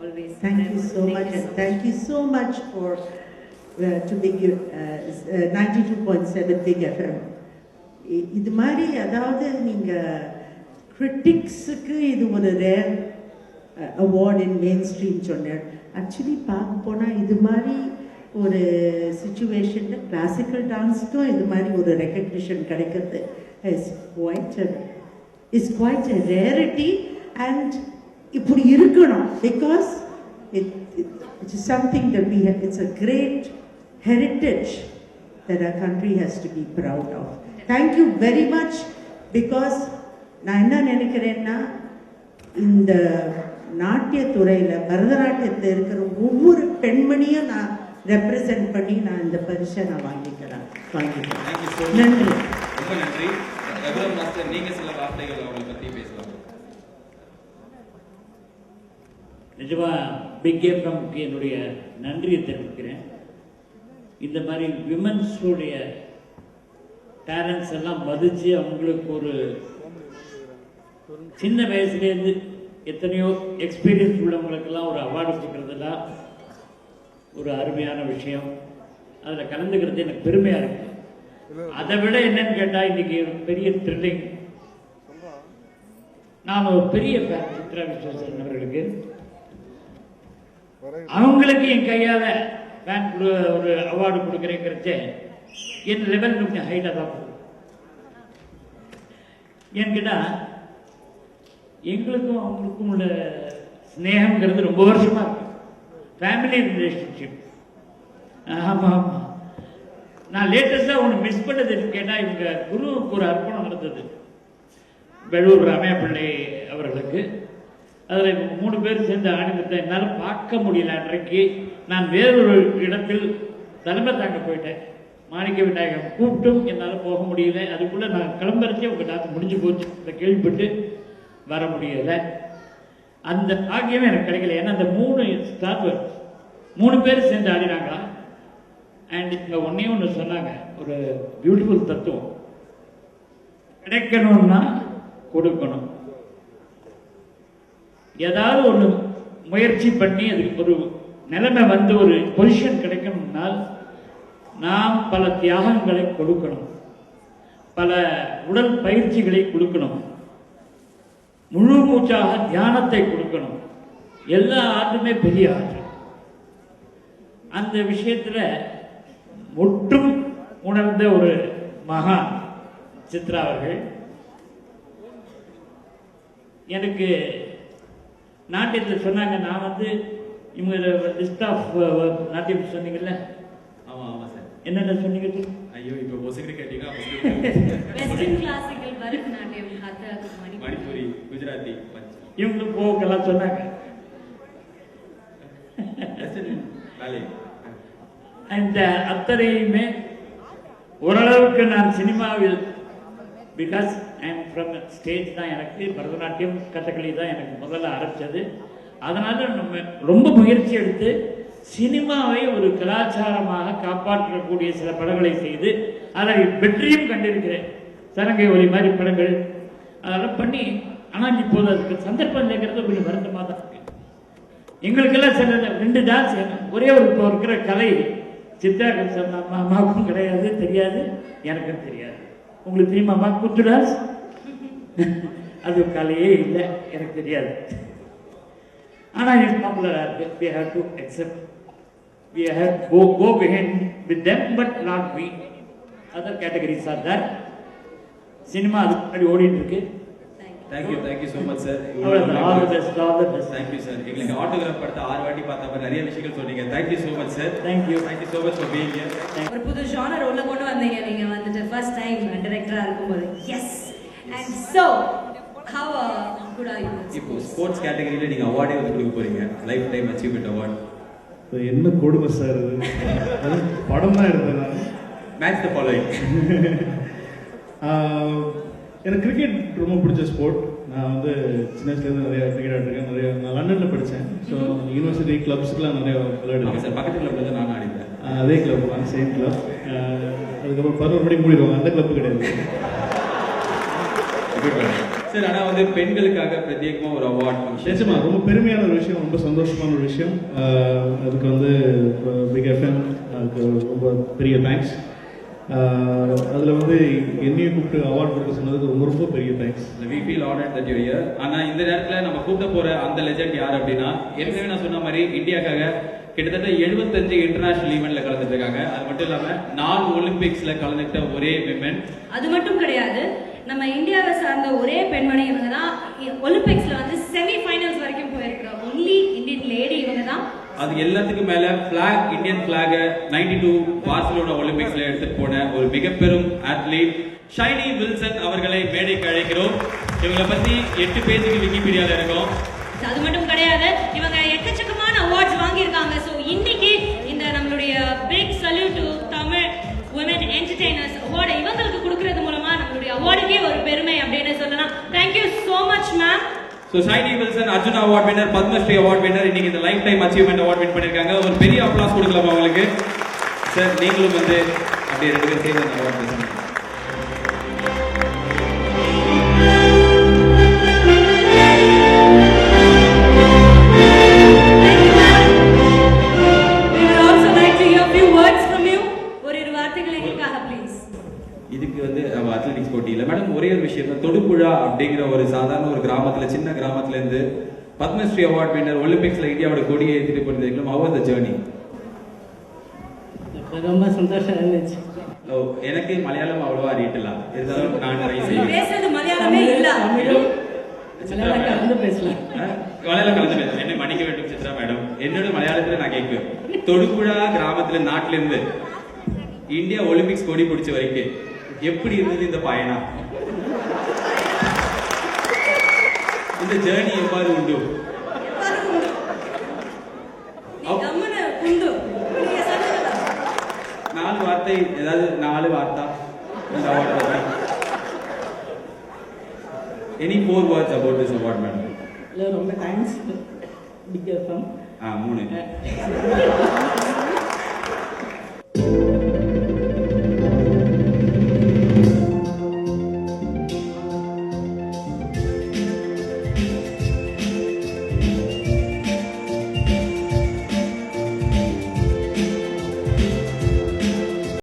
Always. Thank you so much, and thank you so much for to Big 92.7 Big FM. இது மாதிரி அதாவது நீங்கள் கிரிட்டிக்ஸுக்கு இது ஒரு ரேர் அவார்ட் இன் மெயின் ஸ்ட்ரீம் சொன்னேன். ஆக்சுவலி பார்க்க போனால் இது மாதிரி ஒரு சுச்சுவேஷனில் கிளாசிக்கல் டான்ஸுக்கும் இது மாதிரி ஒரு ரெக்கக்னிஷன் கிடைக்கிறது is quite a rarity. And இப்படி இருக்கணும், because it is something that we have, it's a great heritage that our country has to be proud of. Thank you very much, because நான் என்ன நினைக்கிறேன்னா, இந்த நாட்டியத்துறையில் பரதநாட்டியத்தில் இருக்கிற ஒவ்வொரு பெண்மணியும் நான் ரெப்ரசன்ட் பண்ணி நான் இந்த பரிசை நான் வாங்கிக்கிறேன். நன்றி. ரொம்ப நன்றி. ரகுராம் மாஸ்டர், நீங்க சில வார்த்தைகள் அவங்களை பற்றி பேசலாம். நிஜமா பிக் எஃப்எம்க்கு என்னுடைய நன்றியை தெரிவிக்கிறேன். இந்த மாதிரி விமன்ஸுடைய டேலண்ட்ஸ் எல்லாம் மதித்து அவங்களுக்கு ஒரு சின்ன வயசுலேருந்து எத்தனையோ எக்ஸ்பீரியன்ஸ் உள்ளவங்களுக்கெல்லாம் ஒரு அவார்டு கொடுக்குறதுலாம் ஒரு அருமையான விஷயம். அதில் கலந்துக்கிறது எனக்கு பெருமையாக இருக்குது. அதை விட என்னன்னு கேட்டால், இன்றைக்கி ஒரு பெரிய த்ரில்லிங். நான் ஒரு பெரிய ஃபேன் சித்ரா விஸ்வநாதன் அவர்களுக்கு. அவங்களுக்கு என் கையால் ஃபேன் ஒரு அவார்டு கொடுக்குறேங்கிறச்சே என் லெவல் கொஞ்சம் ஹைட்டாக தான் போகும். ஏன்னு கேட்டால், எங்களுக்கும் அவங்களுக்கும் உள்ள ஸ்னேகங்கிறது ரொம்ப வருஷமாக இருக்கு. Family relationship. ஆமாம் ஆமாம். நான் லேட்டஸ்டாக ஒன்று மிஸ் பண்ணது கேட்டால், இவங்க குருவுக்கு ஒரு அர்ப்பணம் நடந்தது வெள்ளூர் ராமையாப்பிள்ளை அவர்களுக்கு. அதில் இப்போ 3 பேர் சேர்ந்து ஆணிமத்தை என்னால் பார்க்க முடியல. அன்றைக்கு நான் வேறொரு இடத்தில் தலைமை தாங்க போயிட்டேன். மாணிக்க விநாயகம் கூப்பிட்டும் என்னால் போக முடியல. அதுக்குள்ளே நான் கிளம்புறச்சே உங்கள் டாக்டர் முடிஞ்சு போச்சு. இதை கேள்விப்பட்டு வர முடியலை. அந்த பாக்கியமே எனக்கு கிடைக்கல. ஏன்னா அந்த 3 ஸ்டார் 3 பேர் சேர்ந்து ஆடினாங்களா. அண்ட் இங்கே ஒன்று சொன்னாங்க, ஒரு பியூட்டிஃபுல் தத்துவம். கிடைக்கணும்னா கொடுக்கணும். ஏதாவது ஒன்று முயற்சி பண்ணி அதுக்கு ஒரு நிலைமை வந்து ஒரு பொசிஷன் கிடைக்கணும்னால் நாம் பல தியாகங்களை கொடுக்கணும், பல உடல் பயிற்சிகளை கொடுக்கணும், முழு மூச்சாக தியானத்தை கொடுக்கணும். எல்லா ஆற்றுமே பெரிய ஆற்று. அந்த விஷயத்தில் ஒற்றும் உணர்ந்த ஒரு மகான் சித்ரா அவர்கள். எனக்கு நாட்டியத்தில் சொன்னாங்க, நான் வந்து இவங்க லிஸ்ட் ஆஃப் நாட்டியம் சொன்னீங்கல்ல. ஆமாம் ஆமாம் சார். என்னென்ன சொன்னீங்க? ஐயோ, இப்போ ஒசைக்கு கேட்டீங்கன்னா வெஸ்டர்ன் கிளாசிக்கல், பரதநாட்டியம், கதக், மணிப்புரி, குஜராத்தி, இவங்களுக்கு போக்கெல்லாம் சொன்னாங்க. அந்த அத்தனையுமே ஓரளவுக்கு நான் சினிமாவில், because I am from stage தான். எனக்கு பரதநாட்டியம் கதகளி தான் எனக்கு முதல்ல ஆரம்பித்தது. அதனால் நம்ம ரொம்ப முயற்சி எடுத்து சினிமாவை ஒரு கலாச்சாரமாக காப்பாற்றக்கூடிய சில படங்களை செய்து அதை வெற்றியும் கண்டிருக்கிறேன். சரங்கை ஒலி மாதிரி படங்கள் அதெல்லாம் பண்ணி. ஆனால் இப்போது அதுக்கு சந்தர்ப்பம் இல்லைங்கிறது கொஞ்சம் வருத்தமாக தான் இருக்கு. எங்களுக்கெல்லாம் சில 2 டான்ஸ் ஒரே ஒரு இப்போ இருக்கிற கலை சித்ரா அம்மாவுக்கும் கிடையாது, தெரியாது, எனக்கும் தெரியாது. உங்களுக்கு தெரியுமாம்மா குத்து டான்ஸ்? அது கலையே இல்லை, எனக்கு தெரியாது. ஆனால் இது பாப்புலராக இருக்கு. we have to accept, we have to go behind with them, but not we. Other categories are there. Cinema அது முன்னாடி ஓடிட்டு இருக்கு. Thank you so much sir. All the best. Thank you sir. எங்களுக்கு ஆட்டோகிராஃப் படுத்த 6 வாட்டி பார்த்த மாதிரி நிறைய விஷயங்கள் சொன்னீங்க. Thank you so much sir. Thank you so much for being here. ஒரு புது ஜானர் உள்ள கொண்டு வந்தீங்க நீங்க வந்துட்டு ஃபர்ஸ்ட் டைம் டைரக்டரா இருக்கும்போது. Yes. And so how good are you? இப்போ ஸ்போர்ட்ஸ் கேட்டகரியில நீங்க அவார்டே வந்து கொடுக்க போறீங்க, லைஃப் டைம் அச்சீவ்மென்ட் அவார்ட். என்ன கொடுமை சார் அது. படம் தான் எடுத்தேன். Match the following. எனக்கு கிரிக்கெட் ரொம்ப பிடிச்ச ஸ்போர்ட். நான் வந்து சின்ன வயசுலேருந்து நிறைய கிரிக்கெட் ஆடிருக்கேன். நான் லண்டனில் படித்தேன். ஸோ யூனிவர்சிட்டி கிளப்ஸ்க்குலாம் நிறைய விளையாடுவேன் சார். பக்கத்து கிளப்ல தான் நான் ஆடிப்பேன். அதே கிளப் தான், சேம் கிளப். அதுக்கப்புறம் 11 மணிக்கு மூடிடுவாங்க, அந்த கிளப்பு கிடையாது. சார் ஆனா வந்து பெண்களுக்காக பிரத்யேகமா ஒரு அவார்ட் ஃபங்க்ஷன் நிச்சயமா ரொம்ப பெருமையான ஒரு விஷயம், ரொம்ப சந்தோஷமான ஒரு விஷயம். அதுக்கு வந்து பிக் எஃப்எம் அதுக்கு ரொம்ப பெரிய தேங்க்ஸ். அதில் வந்து என்னையும் கூப்பிட்டு அவார்ட் கொடுக்க சொன்னதுக்கு ரொம்ப ரொம்ப பெரிய thanks. we feel honored that you're here. ஆனா இந்த நேரத்துல நம்ம கூப்பிட போற அந்த லெஜெண்ட் யார் அப்படின்னா, ஏற்கனவே நான் சொன்ன மாதிரி இந்தியாக்காக கிட்டத்தட்ட 75 இன்டர்நேஷனல் ஈவெண்ட்ல கலந்துட்டு இருக்காங்க. அது மட்டும் இல்லாம 4 ஒலிம்பிக்ஸ்ல கலந்துக்கிட்ட ஒரே விமன். அது மட்டும் கிடையாது, நம்ம இந்தியாவை சார்ந்த ஒரே பெண்மணி இவங்க தான். ஒலிம்பிக்ஸ்ல வந்து செமி ஃபைனல்ஸ் வரைக்கும் போயிருக்கிற ஒன்லி இந்தியன் லேடி இவங்க தான். அது எல்லாத்துக்கும் மேல பிளாக், இந்தியன் பிளாக 92 பார்சிலோனா ஒலிம்பிக்ஸ்ல எடுத்துட்டு போன ஒரு மிக பெரும் அத்லீட் ஷைனி வில்சன் அவர்களை மேடைக்கு அழைக்கிறோம். இவங்களை பத்தி 8 பேஜுக்கு விக்கிபீடியால இருக்கும். அது மட்டும் கிடையாது, இவங்க எக்கச்சக்கமான அவார்ட்ஸ் வாங்கியிருக்காங்க. ஸோ இன்னைக்கு இந்த நம்மளுடைய big salute to Tamil women entertainers award இவங்களுக்கு கொடுக்கறது மூலமா நம்மளுடைய அவார்டுக்கே ஒரு பெருமை அப்படின்னு சொல்லலாம். Thank you so much ma'am. So Shiny Wilson Arjuna award winner, Padmashri award winner, இன்னைக்கு இந்த life time achievement award win பண்ணிருக்காங்க. ஒரு பெரிய அப்ளாஸ் கொடுக்கலாம் அவங்களுக்கு. சார் நீங்களும் வந்து அப்படியே 2 பேரும் சேர்ந்து அந்த அவார்ட் பேசுங்க. இதுக்கு வந்து நம்ம அத்லெட்டிக்ஸ் போட்டியில் மேடம் ஒரே ஒரு விஷயம் தான், தொடுபுழா அப்படிங்கிற ஒரு சாதாரண ஒரு கிராமத்துல, சின்ன கிராமத்துல இருந்து பத்மஸ்ரீ அவார்ட் வின்னர், ஒலிம்பிக்ஸ்ல இந்தியாவோட கொடியை ஏற்றிட்டு போயிருந்தீங்களா? how was the journey? ரொம்ப சந்தோஷம் இருந்துச்சு. எனக்கு மலையாளம் அவ்வளவா அறியட்டலாம், இருந்தாலும் நான் ட்ரை செய்வேன். பேசுறது மலையாளமே இல்ல, மலையாளம் கலந்து பேசலாம். மலையாளம் கலந்து பேசலாம். என்ன மன்னிக்க வேண்டும் சித்ரா மேடம், என்னோட மலையாளத்துல நான் கேட்குவேன். தொடுபுழா கிராமத்துல நாட்டுல இருந்து இந்தியா ஒலிம்பிக்ஸ் கொடி பிடிச்ச வரைக்கும் எப்படி இருந்தது இந்த பயணம்? இந்த ஜேர்னி எவ்வாறு உண்டு? நாலு வார்த்தை, ஏதாவது 4 வார்த்தை இந்த அவார்ட் பத்தி. Any 4 words about this award, madam? ரொம்ப தேங்க்ஸ் பிக் எஃப்எம். 3